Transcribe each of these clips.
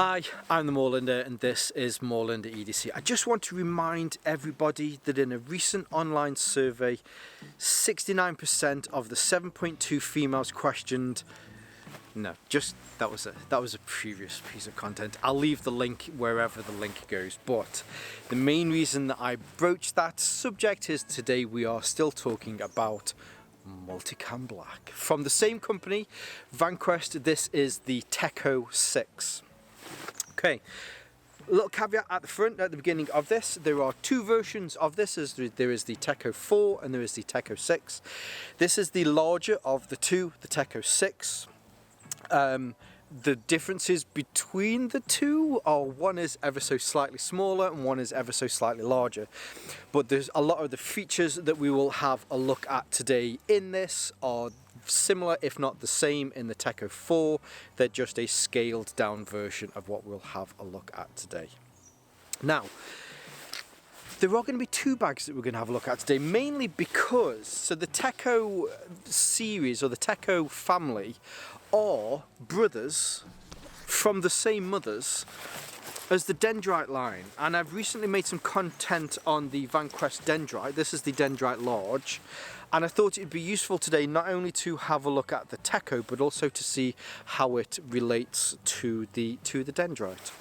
Hi, I'm the Moorlander and this is Moorlander EDC. I just want to remind everybody that in a recent online survey, 69% of the 7.2 females questioned. No, just that was a previous piece of content. I'll leave the link wherever the link goes, but the main reason that I broached that subject is today we are still talking about multicam black. From the same company, Vanquest, this is the TEKKO 6. Okay, a little caveat at the front, at the beginning of this, there are two versions of this. There is the TEKKO 4 and there is the TEKKO 6. This is the larger of the two, the TEKKO 6. The differences between the two are one is ever so slightly smaller and one is ever so slightly larger. But there's a lot of the features that we will have a look at today in this are similar, if not the same, in the TEKKO 4. They're just a scaled down version of what we'll have a look at today. Now, there are going to be two bags that we're going to have a look at today, mainly because, so the TEKKO series or the TEKKO family are brothers from the same mothers as the dendrite line, and I've recently made some content on the Vanquest dendrite. This is the dendrite-large, and I thought it'd be useful today not only to have a look at the TEKKO but also to see how it relates to the dendrite.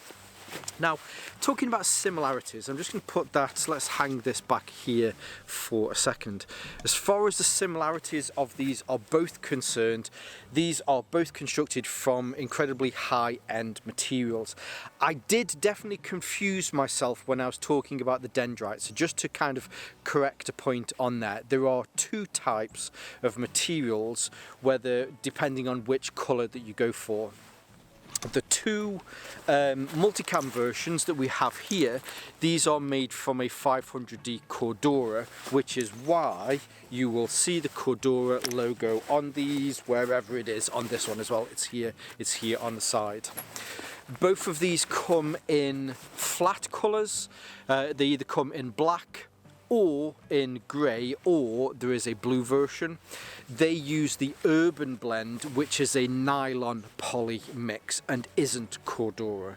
Now, talking about similarities, I'm just going to put that, let's hang this back here for a second. As far as the similarities of these are both concerned, these are both constructed from incredibly high-end materials. I did definitely confuse myself when I was talking about the dendrite, so just to kind of correct a point on that, there are two types of materials, whether depending on which colour that you go for. The two multicam versions that we have here, these are made from a 500D Cordura, which is why you will see the Cordura logo on these, wherever it is, on this one as well. It's here on the side. Both of these come in flat colours. They either come in black or in grey, or there is a blue version. They use the Urban blend, which is a nylon poly mix and isn't Cordura.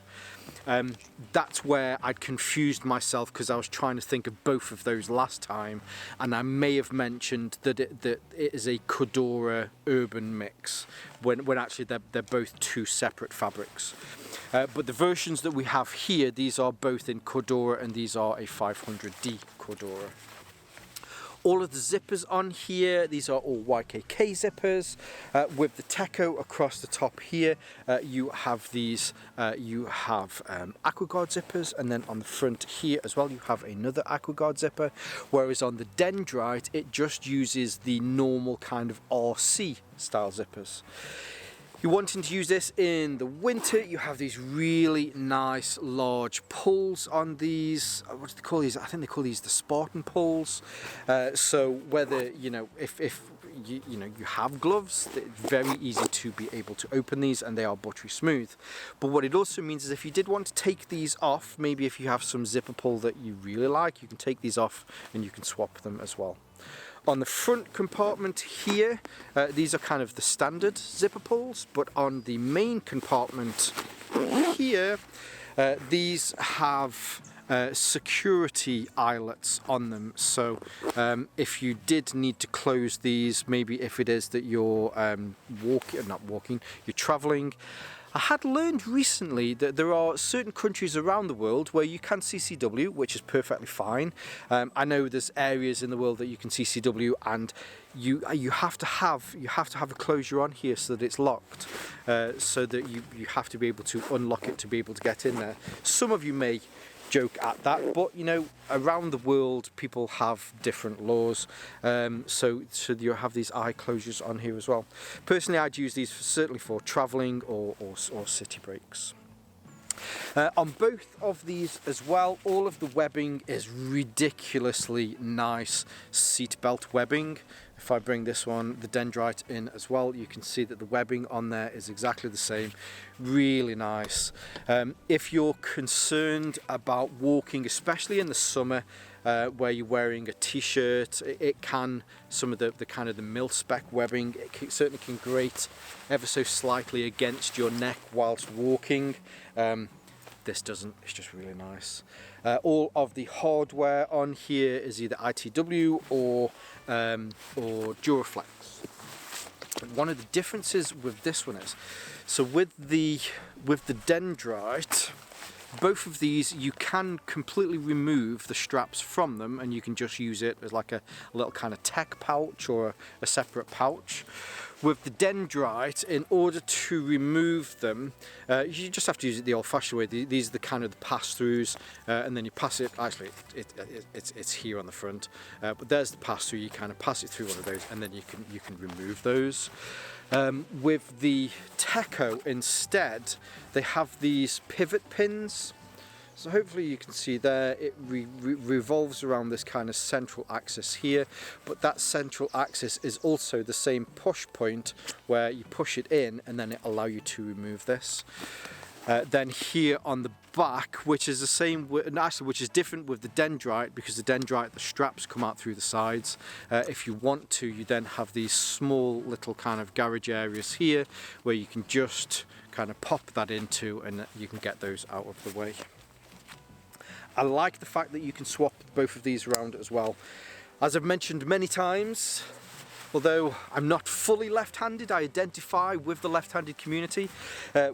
That's where I'd confused myself because I was trying to think of both of those last time, and I may have mentioned that it is a Cordura Urban mix when actually they're both two separate fabrics. But the versions that we have here, these are both in Cordura and these are a 500D Cordura. All of the zippers on here, these are all YKK zippers. With the TEKKO across the top here, you have these, AquaGuard zippers, and then on the front here as well you have another AquaGuard zipper, whereas on the dendrite it just uses the normal kind of RC style zippers. You're wanting to use this in the winter, you have these really nice large pulls on these. What do they call these? I think they call these the Spartan pulls. So whether, if you have gloves, it's very easy to be able to open these and they are buttery smooth. But what it also means is if you did want to take these off, maybe if you have some zipper pull that you really like, you can take these off and you can swap them as well. On the front compartment here, these are kind of the standard zipper pulls, but on the main compartment here, these have security eyelets on them. So if you did need to close these, maybe if it is that you're you're traveling. I had learned recently that there are certain countries around the world where you can CCW, which is perfectly fine. I know there's areas in the world that you can CCW, and you have to have a closure on here so that it's locked, so that you have to be able to unlock it to be able to get in there. Some of you may joke at that, but around the world people have different laws, so you have these eye closures on here as well. Personally, I'd use these certainly for travelling or city breaks. On both of these as well, all of the webbing is ridiculously nice seatbelt webbing. If I bring this one, the dendrite, in as well, you can see that the webbing on there is exactly the same. Really nice. If you're concerned about walking, especially in the summer, where you're wearing a t-shirt. It can, some of the kind of the mil-spec webbing, certainly can grate ever so slightly against your neck whilst walking. This doesn't, it's just really nice. All of the hardware on here is either ITW or Duraflex. One of the differences with this one is, so with the dendrite, both of these you can completely remove the straps from them, and you can just use it as like a little kind of tech pouch or a separate pouch. With the dendrite, in order to remove them, you just have to use it the old-fashioned way. These are the kind of the pass-throughs, and then you pass it. Actually, it's here on the front, but there's the pass-through. You kind of pass it through one of those, and then you can remove those. With the TEKKO instead, they have these pivot pins. So hopefully you can see there, it revolves around this kind of central axis here, but that central axis is also the same push point where you push it in and then it allows you to remove this. Then here on the back, which is the same, actually which is different with the dendrite, because the dendrite, the straps come out through the sides. If you want to, you then have these small little kind of garage areas here where you can just kind of pop that into and you can get those out of the way. I like the fact that you can swap both of these around as well. As I've mentioned many times, although I'm not fully left-handed, I identify with the left-handed community,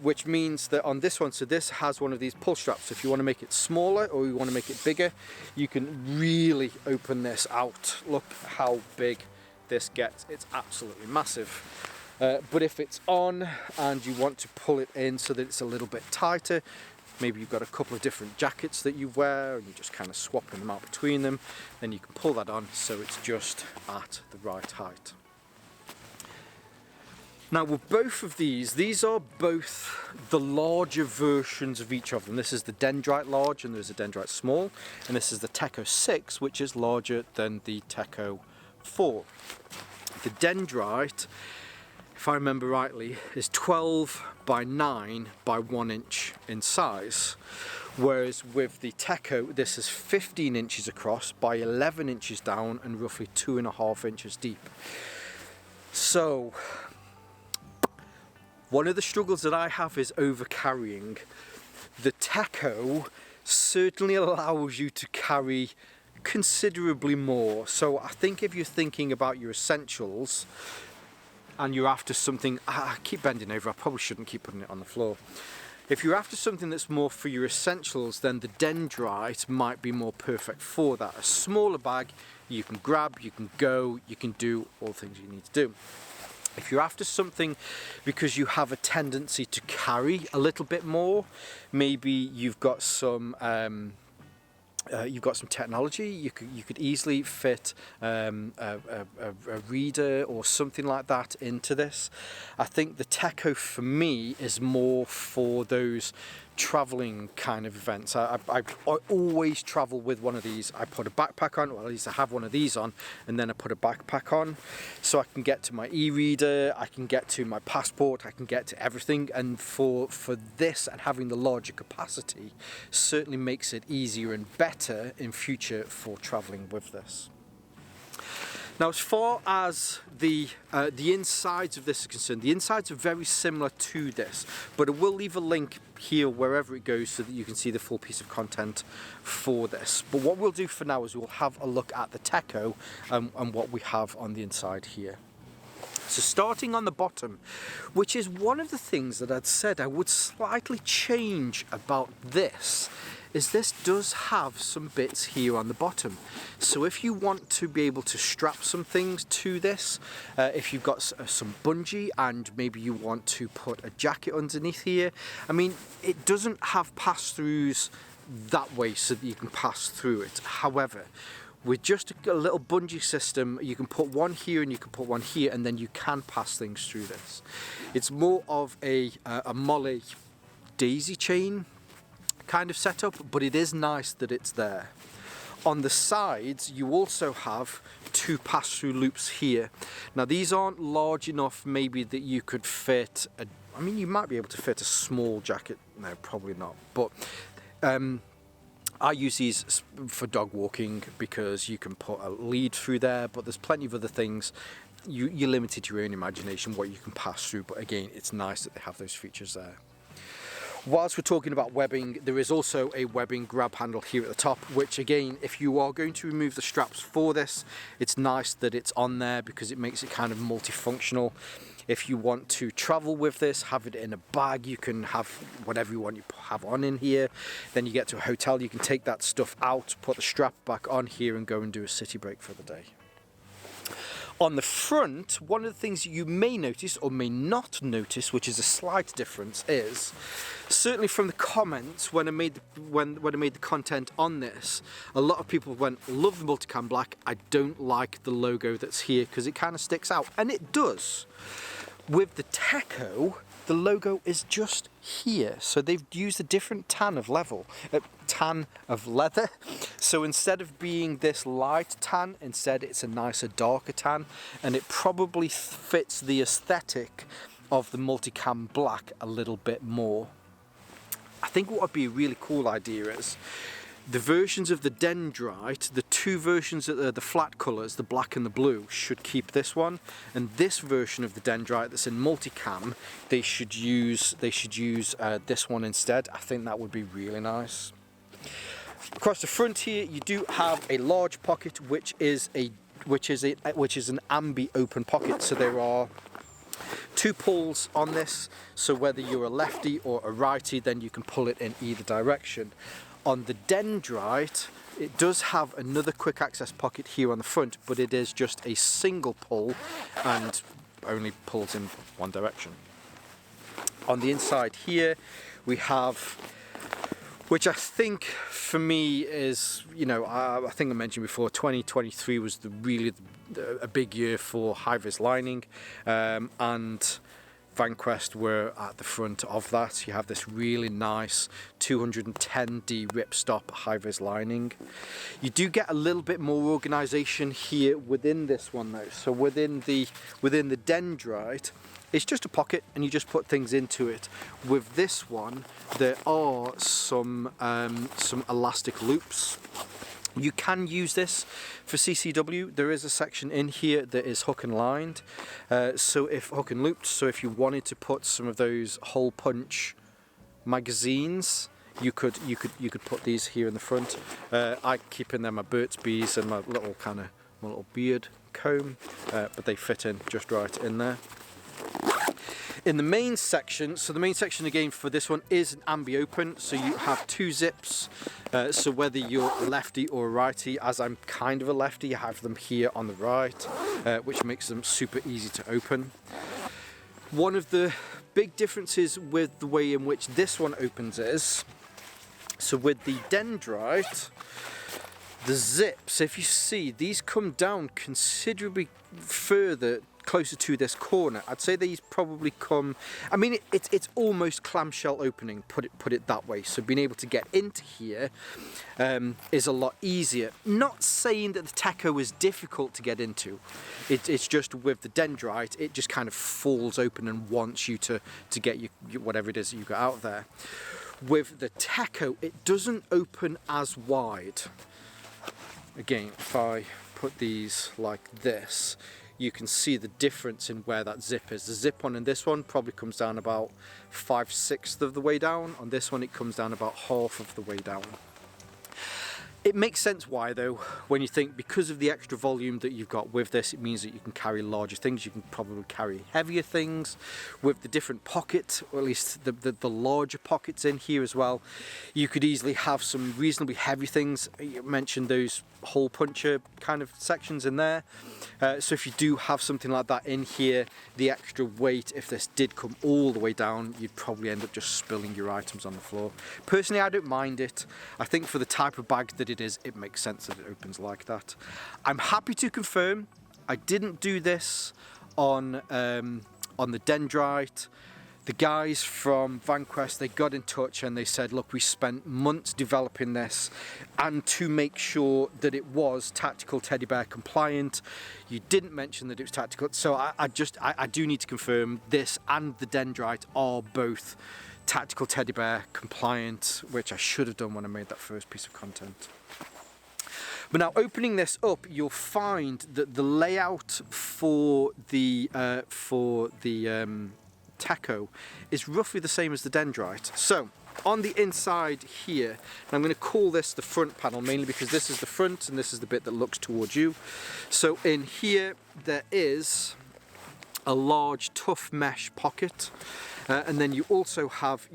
which means that on this one, so this has one of these pull straps. So if you want to make it smaller or you want to make it bigger, you can really open this out. Look how big this gets. It's absolutely massive. But if it's on and you want to pull it in so that it's a little bit tighter, maybe you've got a couple of different jackets that you wear and you're just kind of swapping them out between them, then you can pull that on so it's just at the right height. Now with both of these are both the larger versions of each of them. This is the dendrite-large and there's a dendrite small, and this is the TEKKO 6, which is larger than the TEKKO 4. The dendrite, if I remember rightly, is 12 by 9 by 1 inch in size, whereas with the TEKKO this is 15 inches across by 11 inches down and roughly 2.5 inches deep. So one of the struggles that I have is over carrying. The TEKKO certainly allows you to carry considerably more, so I think if you're thinking about your essentials and you're after something, I keep bending over, I probably shouldn't keep putting it on the floor. If you're after something that's more for your essentials, then the dendrite might be more perfect for that. A smaller bag, you can grab, you can go, you can do all the things you need to do. If you're after something because you have a tendency to carry a little bit more, maybe you've got some technology, you could easily fit a reader or something like that into this. I think the TEKKO for me is more for those traveling kind of events. I always travel with one of these. I put a backpack on, or at least I have one of these on, and then I put a backpack on so I can get to my e-reader, I can get to my passport, I can get to everything. And for this, and having the larger capacity certainly makes it easier and better in future for traveling with this. Now, as far as the insides of this are concerned, the insides are very similar to this, but I will leave a link here wherever it goes so that you can see the full piece of content for this. But what we'll do for now is we'll have a look at the TEKKO and what we have on the inside here. So starting on the bottom, which is one of the things that I'd said I would slightly change about this, is this does have some bits here on the bottom. So if you want to be able to strap some things to this, if you've got some bungee and maybe you want to put a jacket underneath here, I mean, it doesn't have pass-throughs that way so that you can pass through it. However, with just a little bungee system, you can put one here and you can put one here, and then you can pass things through this. It's more of a Molly daisy chain kind of setup, but it is nice that it's there. On the sides, you also have two pass-through loops here. Now, these aren't large enough maybe that you could fit I mean, you might be able to fit a small jacket. No, probably not. But I use these for dog walking because you can put a lead through there, but there's plenty of other things. You're limited to your own imagination what you can pass through, but again, it's nice that they have those features there. Whilst we're talking about webbing, there is also a webbing grab handle here at the top, which again, if you are going to remove the straps for this, it's nice that it's on there because it makes it kind of multifunctional. If you want to travel with this, have it in a bag, you can have whatever you want you have on in here. Then you get to a hotel, you can take that stuff out, put the strap back on here and go and do a city break for the day. On the front, one of the things you may notice or may not notice, which is a slight difference, is certainly from the comments when I made the content on this, a lot of people went, love the multicam black, I don't like the logo that's here because it kind of sticks out, and it does. With the TEKKO, the logo is just here, so they've used a different tan of leather. So instead of being this light tan, instead it's a nicer darker tan, and it probably fits the aesthetic of the multicam black a little bit more. I think what would be a really cool idea is the versions of the dendrite, the two versions that are the flat colours, the black and the blue, should keep this one, and this version of the dendrite that's in multicam, they should use this one instead. I think that would be really nice. Across the front here, you do have a large pocket, which is an ambi open pocket. So there are two pulls on this. So whether you're a lefty or a righty, then you can pull it in either direction. On the dendrite, it does have another quick access pocket here on the front, but it is just a single pull and only pulls in one direction. On the inside here, we have, which I think for me is, you know, I think I mentioned before, 2023 was really a big year for high-vis lining, and Vanquest were at the front of that. You have this really nice 210D ripstop high-vis lining. You do get a little bit more organisation here within this one though. So within the dendrite, it's just a pocket and you just put things into it. With this one, there are some elastic loops. You can use this for CCW. There is a section in here that is hook and lined, so if hook and looped. So if you wanted to put some of those hole punch magazines, you could put these here in the front. I keep in there my Burt's Bees and my little beard comb, but they fit in just right in there. In the main section, so the main section again for this one is an ambi open, so you have two zips, so whether you're a lefty or a righty, as I'm kind of a lefty, you have them here on the right, which makes them super easy to open. One of the big differences with the way in which this one opens is, so with the dendrite, the zips, if you see, these come down considerably further closer to this corner. I'd say these probably come, I mean it's almost clamshell opening, put it that way. So being able to get into here is a lot easier. Not saying that the TEKKO is difficult to get into. It's just with the dendrite, it just kind of falls open and wants you to get your whatever it is that you got out there. With the TEKKO, it doesn't open as wide. Again, if I put these like this, you can see the difference in where that zip is. The zip on in this one probably comes down about 5/6 of the way down. On this one it comes down about half of the way down. It makes sense why though, when you think because of the extra volume that you've got with this, it means that you can carry larger things, you can probably carry heavier things. With the different pocket, or at least the larger pockets in here as well, you could easily have some reasonably heavy things. You mentioned those hole puncher kind of sections in there. So if you do have something like that in here, the extra weight, if this did come all the way down, you'd probably end up just spilling your items on the floor. Personally, I don't mind it. I think for the type of bag that it is, it makes sense that it opens like that. I'm happy to confirm I didn't do this on the dendrite. The guys from Vanquest, they got in touch and they said, look, we spent months developing this, and to make sure that it was tactical teddy bear compliant, you didn't mention that it was tactical. So I do need to confirm this and the dendrite are both tactical teddy bear compliant, which I should have done when I made that first piece of content. But now opening this up, you'll find that the layout for the TEKKO is roughly the same as the dendrite. So on the inside here, and I'm going to call this the front panel mainly because this is the front and this is the bit that looks towards you. So in here there is a large tough mesh pocket, and then you also have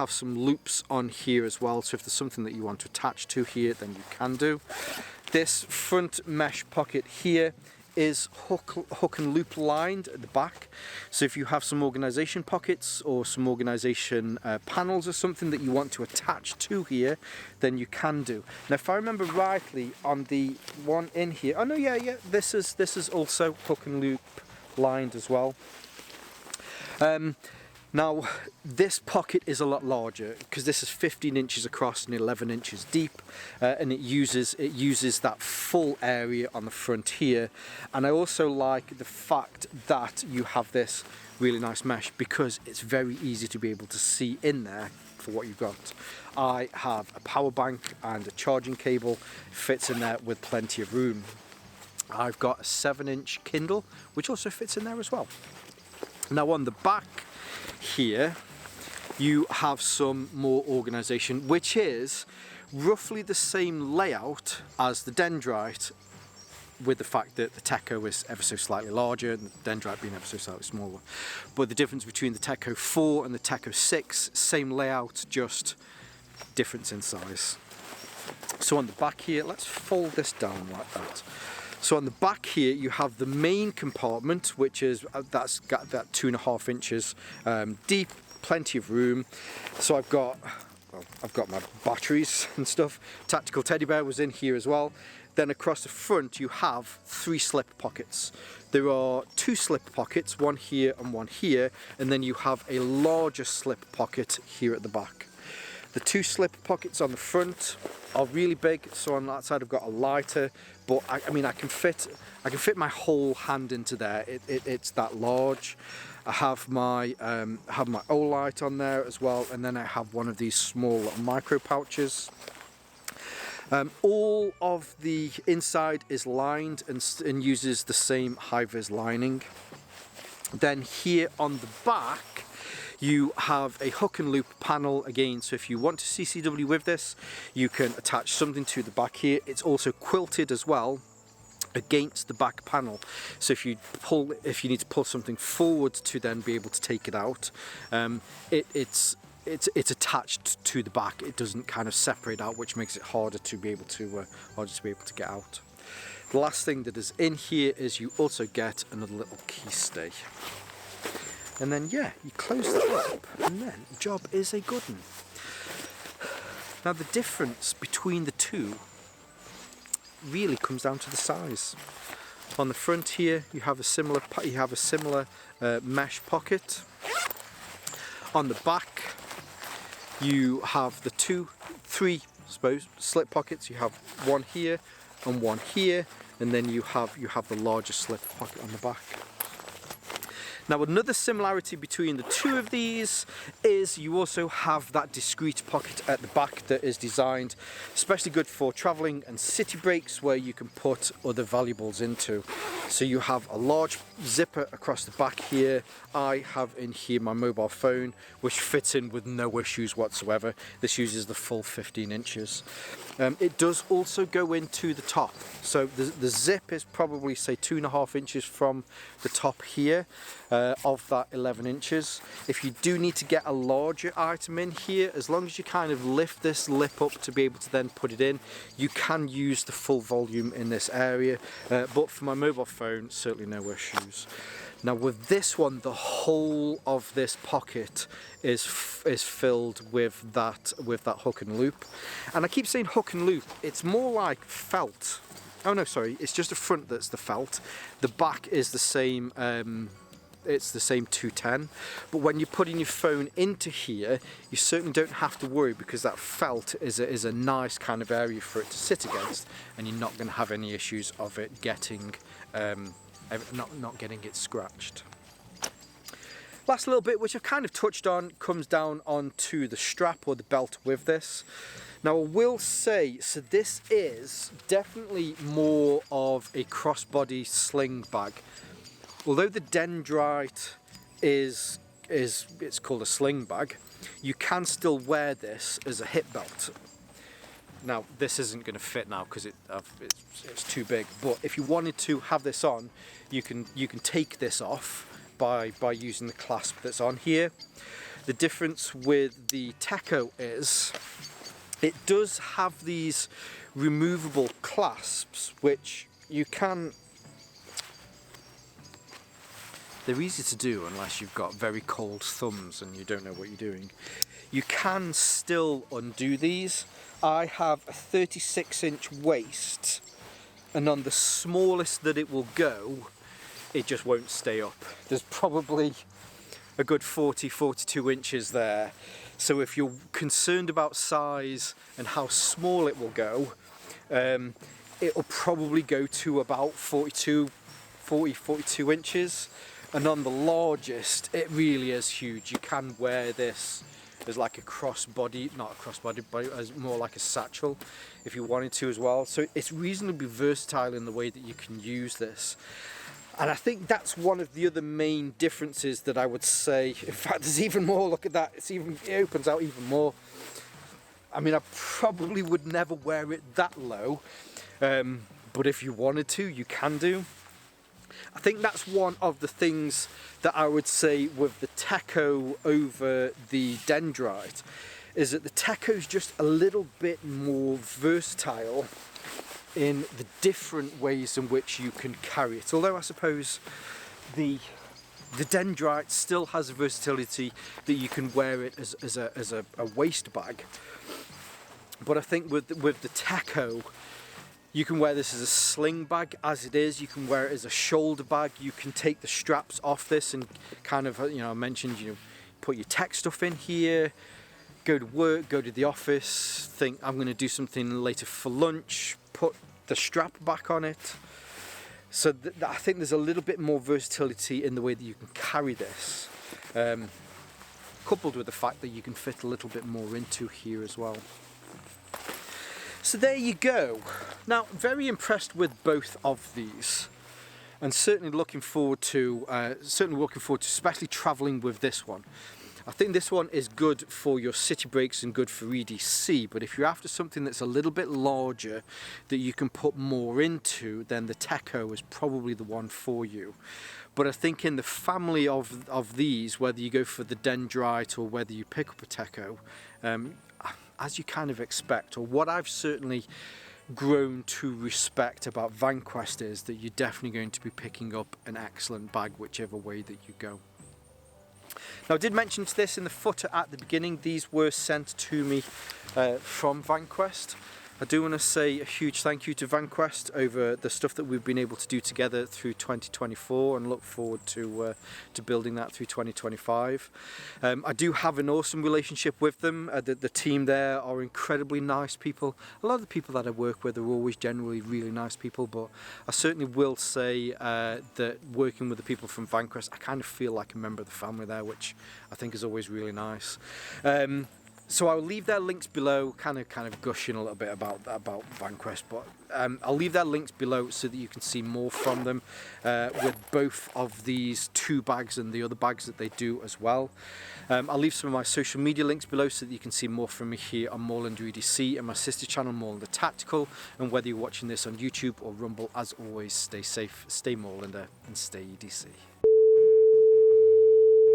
some loops on here as well, so if there's something that you want to attach to here, then you can do. This front mesh pocket here is hook and loop lined at the back, so if you have some organization pockets or some organization panels or something that you want to attach to here, then you can do. Now if I remember rightly, on the one in here, oh no, yeah, this is also hook and loop lined as well. Now this pocket is a lot larger because this is 15 inches across and 11 inches deep, and it uses that full area on the front here. And I also like the fact that you have this really nice mesh because it's very easy to be able to see in there for what you've got. I have a power bank and a charging cable, fits in there with plenty of room. I've got a 7-inch Kindle which also fits in there as well. Now on the back here you have some more organization, which is roughly the same layout as the dendrite, with the fact that the TEKKO is ever so slightly larger and the dendrite being ever so slightly smaller. But the difference between the TEKKO 4 and the TEKKO 6, same layout, just difference in size. So on the back here, let's fold this down like that. So on the back here you have the main compartment, which is that's got that 2.5 inches deep, plenty of room. So I've got my batteries and stuff. Tactical teddy bear was in here as well. Then across the front you have 3 slip pockets. There are 2 slip pockets, one here and one here, and then you have a larger slip pocket here at the back. The 2 slip pockets on the front are really big, so on that side I've got a lighter, but I mean I can fit my whole hand into there. It's that large. I have my O-light on there as well, and then I have one of these small little micro pouches. All of the inside is lined and uses the same high-vis lining. Then here on the back you have a hook and loop panel again, so if you want to CCW with this you can attach something to the back here. It's also quilted as well against the back panel, so if you need to pull something forward to then be able to take it out, it's attached to the back. It doesn't kind of separate out, which makes it harder to be able to get out. The last thing that is in here is you also get another little key stay. And then yeah, you close that up and then the job is a good one. Now the difference between the two really comes down to the size. On the front here you have a similar mesh pocket. On the back you have the 3 slip pockets. You have one here and one here, and then you have the larger slip pocket on the back. Now another similarity between the two of these is you also have that discreet pocket at the back that is designed especially good for travelling and city breaks where you can put other valuables into. So you have a large zipper across the back here. I have in here my mobile phone, which fits in with no issues whatsoever. This uses the full 15 inches. It does also go into the top. So the zip is probably say 2.5 inches from the top here of that 11 inches. If you do need to get a larger item in here, as long as you kind of lift this lip up to be able to then put it in, you can use the full volume in this area. But for my mobile phone, certainly no issues. Now with this one, the whole of this pocket is filled with that hook and loop. And I keep saying hook and loop, it's more like felt. Oh no, sorry, it's just the front that's the felt. The back is the same, it's the same 210. But when you're putting your phone into here, you certainly don't have to worry because that felt is a nice kind of area for it to sit against, and you're not going to have any issues of it getting not getting it scratched. Last little bit, which I've kind of touched on, comes down onto the strap or the belt with this. Now I will say, so this is definitely more of a crossbody sling bag. Although the dendrite is it's called a sling bag, you can still wear this as a hip belt. Now this isn't going to fit now because it's too big, but if you wanted to have this on, you can take this off by using the clasp that's on here. The difference with the TEKKO is it does have these removable clasps which you can, they're easy to do unless you've got very cold thumbs and you don't know what you're doing. You can still undo these. I have a 36-inch waist, and on the smallest that it will go, it just won't stay up. There's probably a good 42 inches there. So if you're concerned about size and how small it will go, it'll probably go to about 42 inches. And on the largest, it really is huge. You can wear this as like a crossbody, not a crossbody, but as more like a satchel if you wanted to as well. So it's reasonably versatile in the way that you can use this. And I think that's one of the other main differences that I would say. In fact, there's even more. Look at that. It opens out even more. I mean, I probably would never wear it that low, but if you wanted to, you can do. I think that's one of the things that I would say with the TEKKO over the dendrite, is that the TEKKO is just a little bit more versatile in the different ways in which you can carry it. Although I suppose the dendrite still has a versatility that you can wear it as a waist bag. But I think with the TEKKO, you can wear this as a sling bag as it is. You can wear it as a shoulder bag. You can take the straps off this and kind of, you know, I mentioned, you know, put your tech stuff in here, go to work, go to the office, think I'm going to do something later for lunch, put the strap back on it. So I think there's a little bit more versatility in the way that you can carry this, coupled with the fact that you can fit a little bit more into here as well. So there you go. Now, very impressed with both of these, and certainly looking forward to especially travelling with this one. I think this one is good for your city breaks and good for EDC, but if you're after something that's a little bit larger that you can put more into, then the TEKKO is probably the one for you. But I think in the family of these, whether you go for the dendrite or whether you pick up a TEKKO, as you kind of expect, or what I've certainly grown to respect about Vanquest is that you're definitely going to be picking up an excellent bag whichever way that you go. Now, I did mention this in the footer at the beginning. These were sent to me from Vanquest. I do want to say a huge thank you to Vanquest over the stuff that we've been able to do together through 2024, and look forward to building that through 2025. I do have an awesome relationship with them. The team there are incredibly nice people. A lot of the people that I work with are always generally really nice people, but I certainly will say that working with the people from Vanquest, I kind of feel like a member of the family there, which I think is always really nice. So I'll leave their links below, kind of gushing a little bit about Vanquest, but I'll leave their links below so that you can see more from them with both of these two bags and the other bags that they do as well. I'll leave some of my social media links below so that you can see more from me here on Moorlander EDC and my sister channel Moorlander Tactical. And whether you're watching this on YouTube or Rumble, as always, stay safe, stay Moorlander, and stay EDC.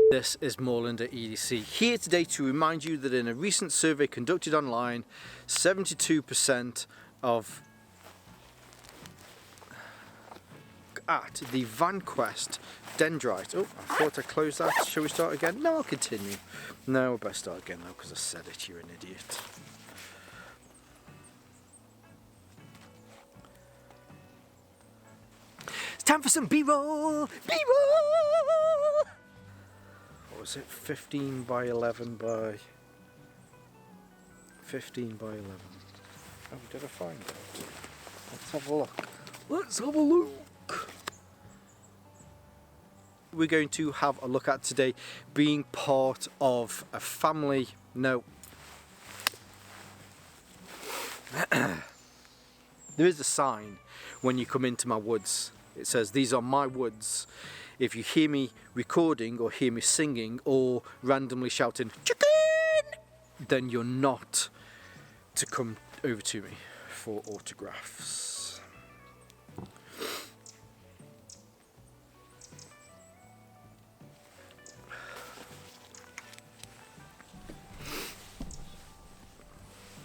This is Moorlander EDC, here today to remind you that in a recent survey conducted online, 72% of at the Vanquest dendrite. Oh, I thought I closed that. Shall we start again? No, I'll continue. No, I better start again though, because I said it, you're an idiot. It's time for some B-roll! B-roll! What was it? 15 by 11 by 15 by 11. Oh, did I find it? Let's have a look. Let's have a look. we're going to have a look at today, being part of a family. No. There is a sign when you come into my woods. It says, "These are my woods." If you hear me recording or hear me singing or randomly shouting "chicken," then you're not to come over to me for autographs.